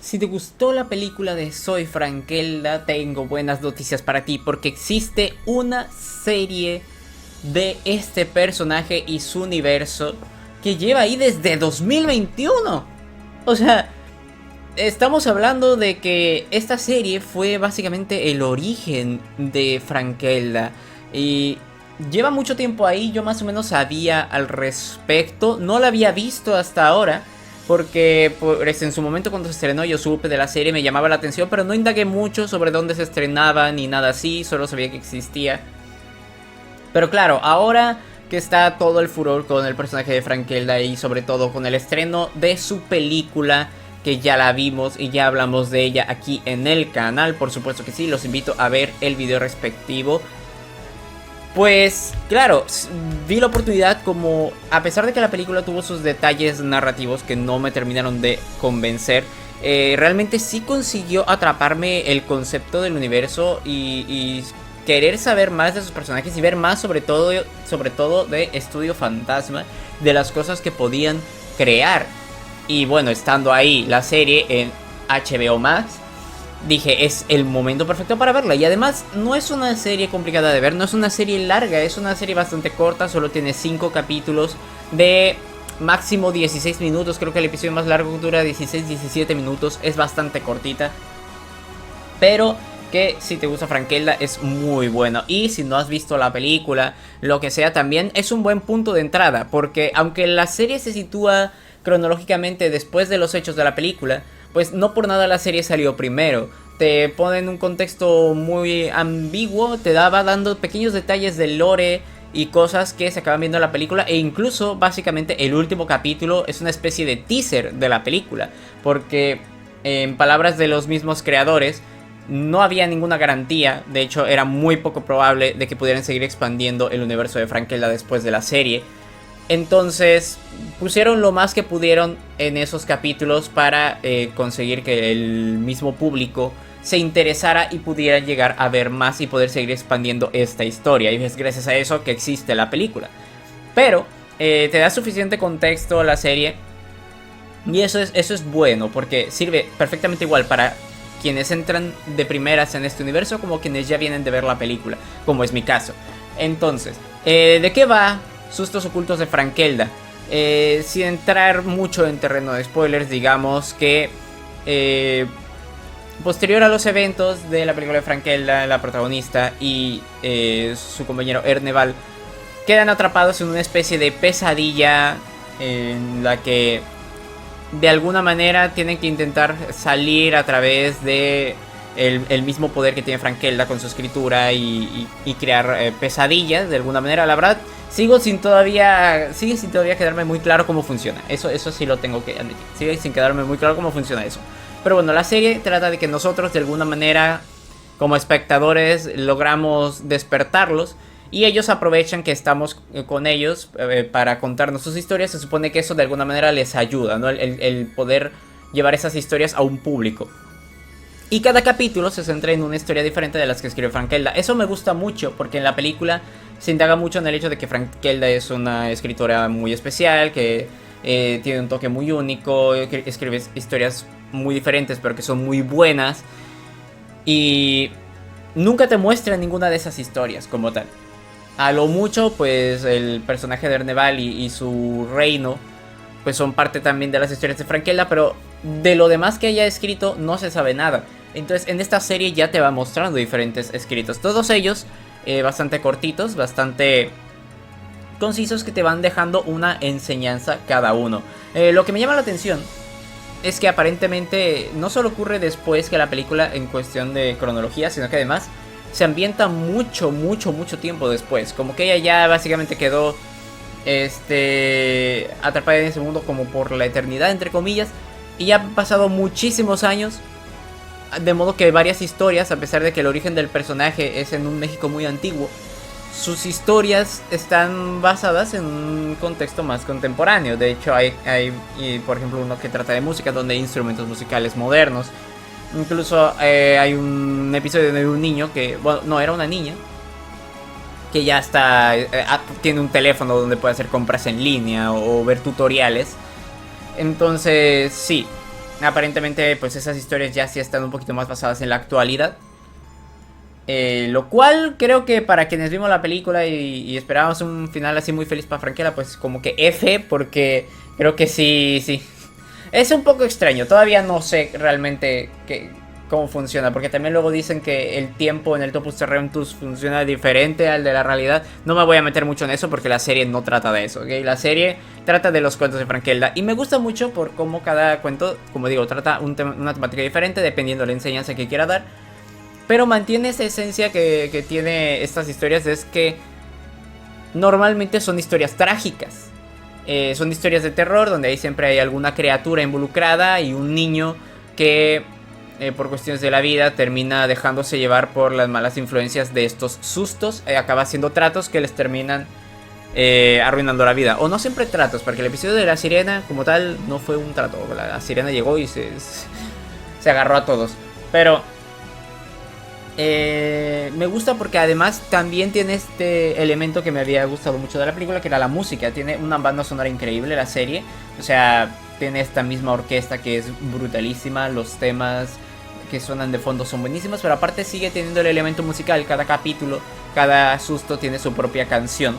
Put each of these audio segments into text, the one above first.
Si te gustó la película de Soy Frankelda, tengo buenas noticias para ti, porque existe una serie de este personaje y su universo que lleva ahí desde 2021. O sea, estamos hablando de que esta serie fue básicamente el origen de Frankelda. Y lleva mucho tiempo ahí, yo más o menos sabía al respecto. No la había visto hasta ahora, porque pues, en su momento cuando se estrenó yo supe de la serie, me llamaba la atención, pero no indagué mucho sobre dónde se estrenaba ni nada así, solo sabía que existía. Pero claro, ahora que está todo el furor con el personaje de Frankelda y sobre todo con el estreno de su película, que ya la vimos y ya hablamos de ella aquí en el canal, por supuesto que sí, los invito a ver el video respectivo. Pues claro, vi la oportunidad, como a pesar de que la película tuvo sus detalles narrativos que no me terminaron de convencer, realmente sí consiguió atraparme el concepto del universo y querer saber más de sus personajes y ver más sobre todo de Estudio Fantasma, de las cosas que podían crear. Y bueno, estando ahí la serie en HBO Max, dije, es el momento perfecto para verla. Y además no es una serie complicada de ver, no es una serie larga, es una serie bastante corta, solo tiene 5 capítulos de máximo 16 minutos. Creo que el episodio más largo dura 16-17 minutos, es bastante cortita, pero que si te gusta Frankelda es muy bueno. Y si no has visto la película, lo que sea, también es un buen punto de entrada, porque aunque la serie se sitúa cronológicamente después de los hechos de la película, pues no por nada la serie salió primero. Te pone en un contexto muy ambiguo, te va dando pequeños detalles del lore y cosas que se acaban viendo en la película. E incluso básicamente el último capítulo es una especie de teaser de la película, porque en palabras de los mismos creadores, no había ninguna garantía, de hecho era muy poco probable de que pudieran seguir expandiendo el universo de Frankelda después de la serie. Entonces pusieron lo más que pudieron en esos capítulos para conseguir que el mismo público se interesara y pudiera llegar a ver más y poder seguir expandiendo esta historia. Y es gracias a eso que existe la película. Pero te da suficiente contexto a la serie, y eso es bueno, porque sirve perfectamente igual para quienes entran de primeras en este universo como quienes ya vienen de ver la película, como es mi caso. Entonces, ¿de qué va Sustos Ocultos de Frankelda? Sin entrar mucho en terreno de spoilers, digamos que posterior a los eventos de la película de Frankelda, la protagonista y su compañero Erneval quedan atrapados en una especie de pesadilla en la que de alguna manera tienen que intentar salir a través de el mismo poder que tiene Frankelda con su escritura y crear pesadillas de alguna manera. La verdad, sigue sin todavía quedarme muy claro cómo funciona. Eso sí lo tengo que admitir. Sigue sin quedarme muy claro cómo funciona eso. Pero bueno, la serie trata de que nosotros de alguna manera, como espectadores, logramos despertarlos. Y ellos aprovechan que estamos con ellos para contarnos sus historias. Se supone que eso de alguna manera les ayuda, ¿no? El poder llevar esas historias a un público. Y cada capítulo se centra en una historia diferente de las que escribe Frankelda. Eso me gusta mucho, porque en la película se indaga mucho en el hecho de que Frankelda es una escritora muy especial, que tiene un toque muy único, que escribe historias muy diferentes, pero que son muy buenas. Y nunca te muestra ninguna de esas historias como tal. A lo mucho, pues el personaje de Erneval y su reino, pues son parte también de las historias de Frankelda, pero de lo demás que haya escrito no se sabe nada. Entonces en esta serie ya te va mostrando diferentes escritos, todos ellos bastante cortitos, bastante concisos, que te van dejando una enseñanza cada uno. Lo que me llama la atención es que aparentemente no solo ocurre después que la película en cuestión de cronología, sino que además se ambienta mucho tiempo después. Como que ella ya básicamente quedó atrapada en ese mundo como por la eternidad, entre comillas. Y ya han pasado muchísimos años, de modo que varias historias, a pesar de que el origen del personaje es en un México muy antiguo, sus historias están basadas en un contexto más contemporáneo. De hecho hay por ejemplo uno que trata de música, donde hay instrumentos musicales modernos. Incluso hay un episodio de un niño que, bueno, no, era una niña, que ya está, tiene un teléfono donde puede hacer compras en línea o ver tutoriales. Entonces sí, aparentemente pues esas historias ya sí están un poquito más basadas en la actualidad. Lo cual creo que para quienes vimos la película y esperábamos un final así muy feliz para Franquela, pues como que F, porque creo que sí. Es un poco extraño, todavía no sé realmente cómo funciona, porque también luego dicen que el tiempo en el Topus Terrentus funciona diferente al de la realidad. No me voy a meter mucho en eso porque la serie no trata de eso, ¿ok? La serie trata de los cuentos de Frankelda y me gusta mucho por cómo cada cuento, como digo, trata una temática diferente dependiendo de la enseñanza que quiera dar. Pero mantiene esa esencia que tiene estas historias, es que normalmente son historias trágicas. Son historias de terror donde ahí siempre hay alguna criatura involucrada y un niño que por cuestiones de la vida termina dejándose llevar por las malas influencias de estos sustos. Acaba haciendo tratos que les terminan arruinando la vida. O no siempre tratos, porque el episodio de la sirena como tal no fue un trato. La sirena llegó y se agarró a todos. Pero me gusta porque además también tiene este elemento que me había gustado mucho de la película, que era la música. Tiene una banda sonora increíble la serie. O sea, tiene esta misma orquesta que es brutalísima. Los temas que suenan de fondo son buenísimos, pero aparte sigue teniendo el elemento musical. Cada capítulo, cada susto tiene su propia canción.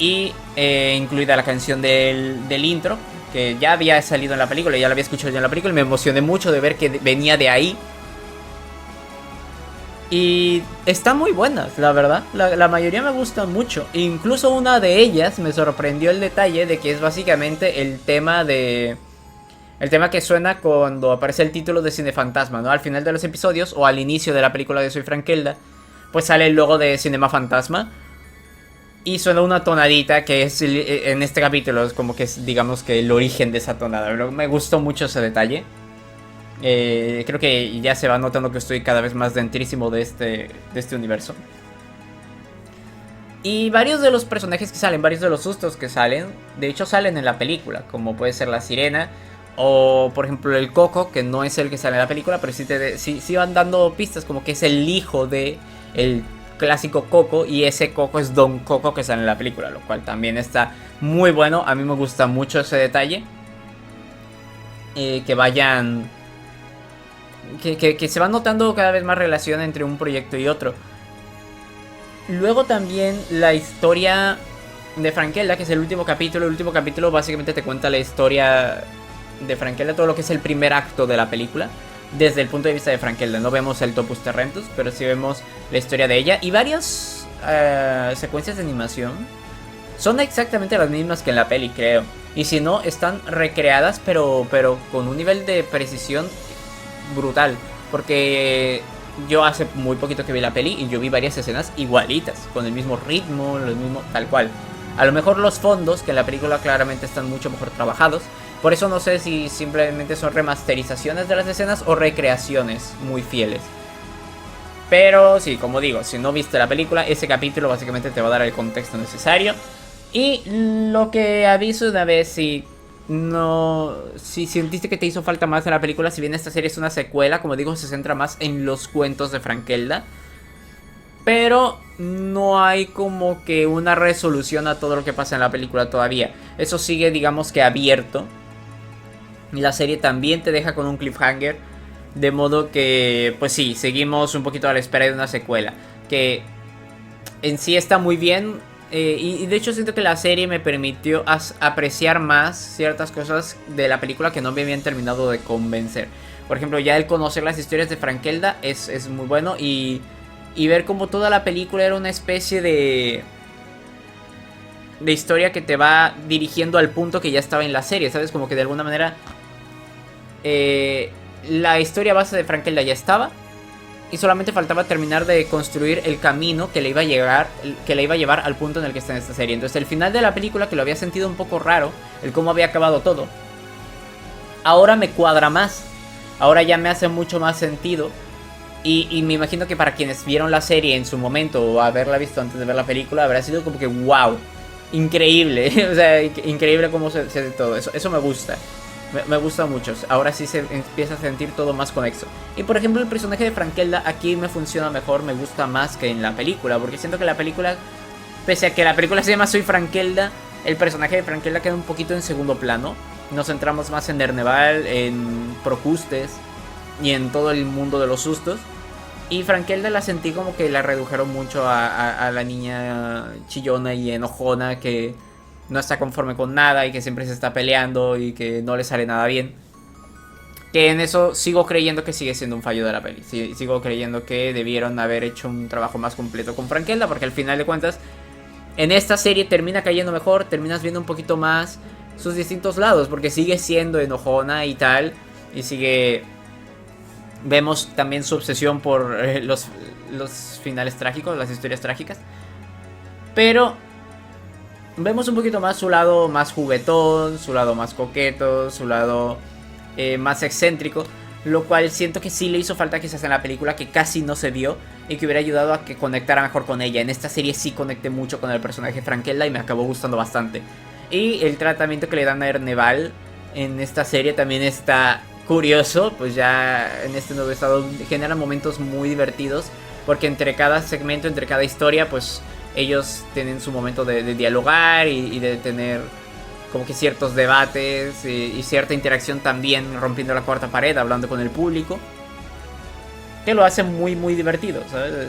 Y incluida la canción del intro, que ya había salido en la película, ya la había escuchado yo en la película, y me emocioné mucho de ver que venía de ahí. Y están muy buenas, la verdad. La mayoría me gustan mucho. Incluso una de ellas me sorprendió el detalle de que es básicamente el tema que suena cuando aparece el título de Cinefantasma, ¿no? Al final de los episodios o al inicio de la película de Soy Frankelda, pues sale el logo de Cinema Fantasma. Y suena una tonadita que es en este capítulo es como que es, digamos, que el origen de esa tonada. Pero me gustó mucho ese detalle. Creo que ya se va notando que estoy cada vez más dentrísimo de este universo. Y varios de los personajes que salen, varios de los sustos que salen, de hecho salen en la película, como puede ser la sirena o por ejemplo el Coco, que no es el que sale en la película, pero sí van dando pistas como que es el hijo de el clásico Coco, y ese Coco es Don Coco que sale en la película, lo cual también está muy bueno. A mí me gusta mucho ese detalle, que vayan... Que se va notando cada vez más relación entre un proyecto y otro. Luego también la historia de Frankelda, que es el último capítulo. El último capítulo básicamente te cuenta la historia de Frankelda, todo lo que es el primer acto de la película, desde el punto de vista de Frankelda. No vemos el Topus Terrentus, pero sí vemos la historia de ella. Y varias secuencias de animación son exactamente las mismas que en la peli, creo. Y si no, están recreadas, pero con un nivel de precisión brutal, porque yo hace muy poquito que vi la peli y yo vi varias escenas igualitas, con el mismo ritmo, lo mismo, tal cual. A lo mejor los fondos, que en la película claramente están mucho mejor trabajados, por eso no sé si simplemente son remasterizaciones de las escenas o recreaciones muy fieles. Pero sí, como digo, si no viste la película, ese capítulo básicamente te va a dar el contexto necesario. Y lo que aviso una vez, si sentiste que te hizo falta más en la película, si bien esta serie es una secuela, como digo, se centra más en los cuentos de Frankelda, pero no hay como que una resolución a todo lo que pasa en la película todavía. Eso sigue, digamos, que abierto. Y la serie también te deja con un cliffhanger, de modo que, pues sí, seguimos un poquito a la espera de una secuela, que en sí está muy bien. Y de hecho siento que la serie me permitió apreciar más ciertas cosas de la película que no me habían terminado de convencer. Por ejemplo, ya el conocer las historias de Frankelda es muy bueno. Y ver como toda la película era una especie de historia que te va dirigiendo al punto que ya estaba en la serie, ¿sabes? Como que de alguna manera la historia base de Frankelda ya estaba, y solamente faltaba terminar de construir el camino que le iba a llevar al punto en el que está en esta serie. Entonces el final de la película, que lo había sentido un poco raro, el cómo había acabado todo, ahora me cuadra más. Ahora ya me hace mucho más sentido. Y me imagino que para quienes vieron la serie en su momento, o haberla visto antes de ver la película, habrá sido como que wow, increíble. O sea, increíble cómo se hace todo eso. Eso me gusta. Me gusta mucho. Ahora sí se empieza a sentir todo más conexo. Y por ejemplo, el personaje de Frankelda aquí me funciona mejor, me gusta más que en la película, porque siento que la película, pese a que la película se llama Soy Frankelda, el personaje de Frankelda queda un poquito en segundo plano. nos centramos más en Derneval, en Procustes y en todo el mundo de los sustos. Y Frankelda la sentí como que la redujeron mucho a la niña chillona y enojona que no está conforme con nada y que siempre se está peleando y que no le sale nada bien. Que en eso sigo creyendo que sigue siendo un fallo de la peli. Sigo creyendo que debieron haber hecho un trabajo más completo con Frankelda, porque al final de cuentas en esta serie termina cayendo mejor, terminas viendo un poquito más sus distintos lados, porque sigue siendo enojona y tal, y sigue... Vemos también su obsesión por los finales trágicos, las historias trágicas. Pero vemos un poquito más su lado más juguetón, su lado más coqueto, su lado más excéntrico. Lo cual siento que sí le hizo falta quizás en la película, que casi no se vio y que hubiera ayudado a que conectara mejor con ella. En esta serie sí conecté mucho con el personaje Frankelda y me acabó gustando bastante. Y el tratamiento que le dan a Erneval en esta serie también está curioso, pues ya en este nuevo estado generan momentos muy divertidos, porque entre cada segmento, entre cada historia, pues ellos tienen su momento de dialogar y de tener como que ciertos debates y cierta interacción también, rompiendo la cuarta pared, hablando con el público, que lo hace muy muy divertido, ¿sabes?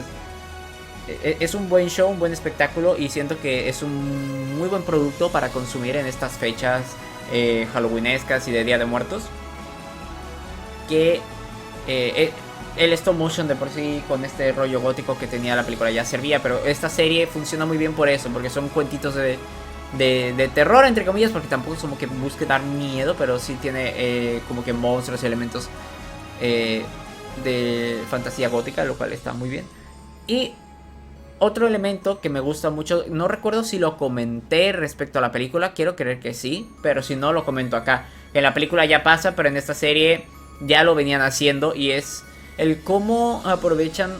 Es un buen show, un buen espectáculo, y siento que es un muy buen producto para consumir en estas fechas halloweenescas y de Día de Muertos. Que el stop motion de por sí, con este rollo gótico que tenía la película, ya servía, pero esta serie funciona muy bien por eso, porque son cuentitos de terror, entre comillas, porque tampoco es como que busque dar miedo, pero sí tiene como que monstruos y elementos de fantasía gótica, lo cual está muy bien. Y otro elemento que me gusta mucho, no recuerdo si lo comenté respecto a la película, quiero creer que sí, pero si no lo comento acá. En la película ya pasa, pero en esta serie ya lo venían haciendo, y es el cómo aprovechan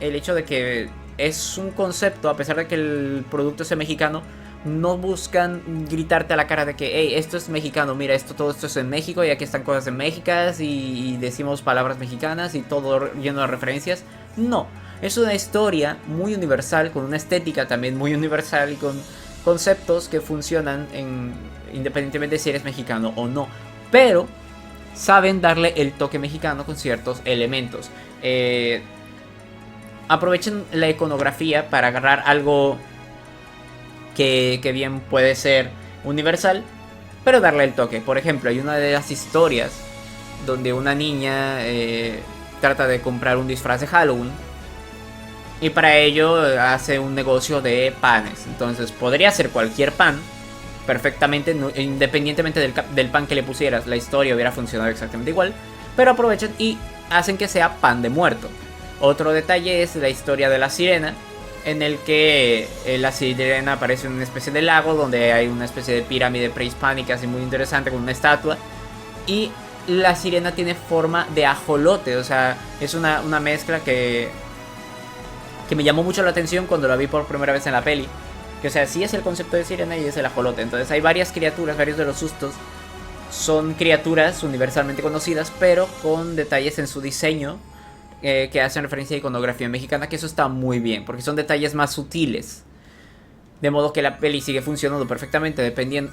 el hecho de que es un concepto, a pesar de que el producto sea mexicano, no buscan gritarte a la cara de que, hey, esto es mexicano, mira, todo esto es en México y aquí están cosas en México y decimos palabras mexicanas y todo lleno de referencias. No, es una historia muy universal, con una estética también muy universal y con conceptos que funcionan independientemente de si eres mexicano o no, pero saben darle el toque mexicano con ciertos elementos. Aprovechen la iconografía para agarrar algo que bien puede ser universal, pero darle el toque. Por ejemplo, hay una de las historias donde una niña trata de comprar un disfraz de Halloween, y para ello hace un negocio de panes. Entonces podría ser cualquier pan perfectamente, independientemente del pan que le pusieras, la historia hubiera funcionado exactamente igual, pero aprovechan y hacen que sea pan de muerto. Otro detalle es la historia de la sirena, en el que la sirena aparece en una especie de lago donde hay una especie de pirámide prehispánica así muy interesante con una estatua, y la sirena tiene forma de ajolote. O sea, es una mezcla que me llamó mucho la atención cuando la vi por primera vez en la peli. Que, o sea, sí es el concepto de sirena y es el ajolote. Entonces hay varias criaturas, varios de los sustos son criaturas universalmente conocidas, pero con detalles en su diseño que hacen referencia a iconografía mexicana, que eso está muy bien, porque son detalles más sutiles. De modo que la peli sigue funcionando perfectamente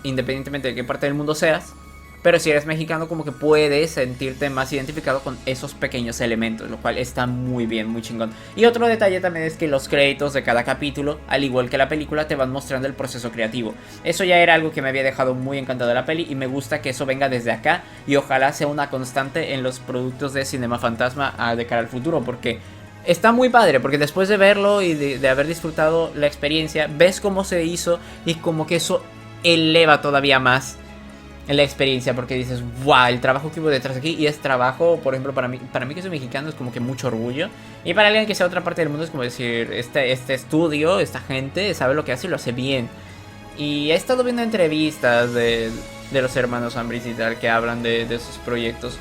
independientemente de qué parte del mundo seas. Pero si eres mexicano, como que puedes sentirte más identificado con esos pequeños elementos, lo cual está muy bien, muy chingón. Y otro detalle también es que los créditos de cada capítulo, al igual que la película, te van mostrando el proceso creativo. Eso ya era algo que me había dejado muy encantado de la peli, y me gusta que eso venga desde acá, y ojalá sea una constante en los productos de Cinema Fantasma de cara al futuro, porque está muy padre, porque después de verlo y de haber disfrutado la experiencia, ves cómo se hizo y como que eso eleva todavía más en la experiencia, porque dices, wow, el trabajo que hubo detrás de aquí. Y es trabajo, por ejemplo, para mí que soy mexicano, es como que mucho orgullo. Y para alguien que sea de otra parte del mundo es como decir, este estudio, esta gente sabe lo que hace y lo hace bien. Y he estado viendo entrevistas de los hermanos Ambris y tal, que hablan de sus proyectos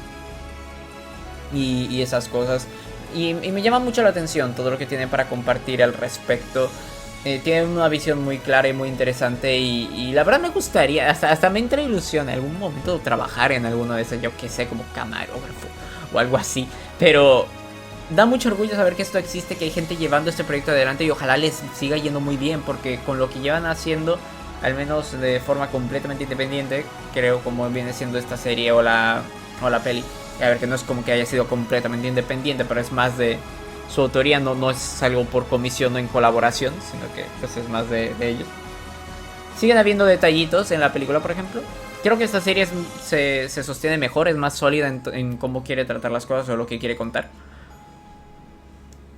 y esas cosas. Y me llama mucho la atención todo lo que tienen para compartir al respecto. Tienen una visión muy clara y muy interesante, y la verdad me gustaría, hasta me entra ilusión en algún momento trabajar en alguno de esos, yo que sé, como camarógrafo o algo así. Pero da mucho orgullo saber que esto existe, que hay gente llevando este proyecto adelante, y ojalá les siga yendo muy bien, porque con lo que llevan haciendo al menos de forma completamente independiente, creo, como viene siendo esta serie o la peli. A ver, que no es como que haya sido completamente independiente, pero es más de su autoría, no es algo por comisión o en colaboración, sino que pues es más de ellos. Siguen habiendo detallitos en la película, por ejemplo. Creo que esta serie se sostiene mejor, es más sólida en cómo quiere tratar las cosas o lo que quiere contar.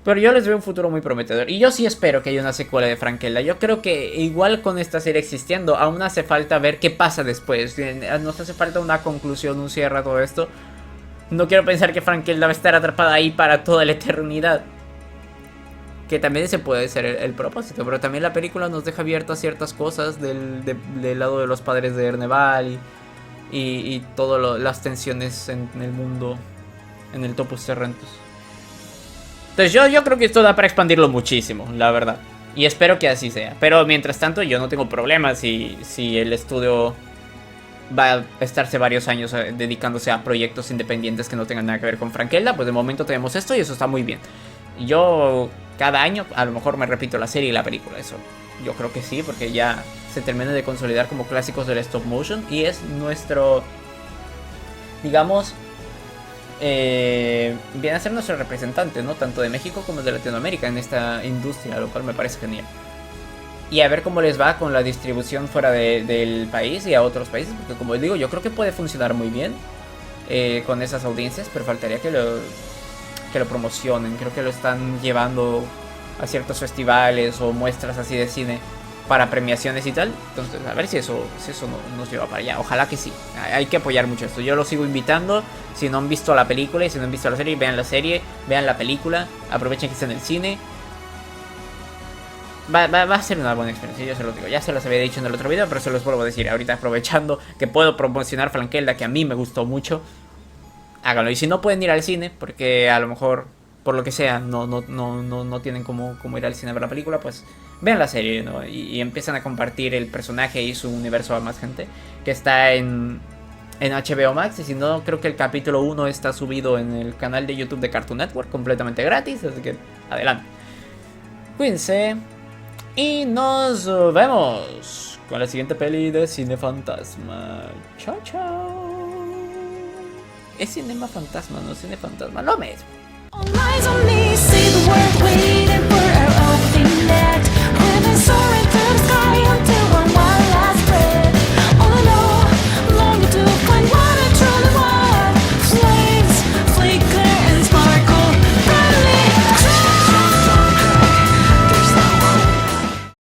Pero yo les veo un futuro muy prometedor. Y yo sí espero que haya una secuela de Frankelda. Yo creo que igual con esta serie existiendo, aún hace falta ver qué pasa después. Nos hace falta una conclusión, un cierre a todo esto. No quiero pensar que Frankelda va a estar atrapada ahí para toda la eternidad. Que también ese puede ser el propósito. Pero también la película nos deja abiertas ciertas cosas del lado de los padres de Erneval. Y todas las tensiones en el mundo. En el Topus Terrentus. Entonces yo creo que esto da para expandirlo muchísimo, la verdad. Y espero que así sea. Pero mientras tanto yo no tengo problemas si el estudio va a estarse varios años dedicándose a proyectos independientes que no tengan nada que ver con Frankelda. Pues de momento tenemos esto y eso está muy bien. Yo cada año a lo mejor me repito la serie y la película. Eso yo creo que sí, porque ya se terminan de consolidar como clásicos del stop motion. Y es nuestro, digamos... viene a ser nuestro representante, ¿no? Tanto de México como de Latinoamérica en esta industria, lo cual me parece genial. Y a ver cómo les va con la distribución fuera del país y a otros países, porque como les digo, yo creo que puede funcionar muy bien con esas audiencias, pero faltaría que lo promocionen. Creo que lo están llevando a ciertos festivales o muestras así de cine para premiaciones y tal. Entonces a ver si eso nos lleva para allá. Ojalá que sí. Hay que apoyar mucho esto. Yo lo sigo invitando. Si no han visto la película y si no han visto la serie, vean la serie, vean la película, aprovechen que está en el cine. Va a ser una buena experiencia, yo se lo digo. Ya se los había dicho en el otro video, pero se los vuelvo a decir ahorita, aprovechando que puedo promocionar Frankelda, que a mí me gustó mucho. Háganlo. Y si no pueden ir al cine, porque a lo mejor por lo que sea no tienen cómo ir al cine a ver la película, pues vean la serie, ¿no? Y empiezan a compartir el personaje y su universo a más gente, que está en HBO Max. Y si no, creo que el capítulo 1 está subido en el canal de YouTube de Cartoon Network, completamente gratis, así que adelante. Cuídense y nos vemos con la siguiente peli de Cine Fantasma. Chao, chao. Es Cinema Fantasma, no Cine Fantasma, lo mismo. All eyes on me, see the world waiting for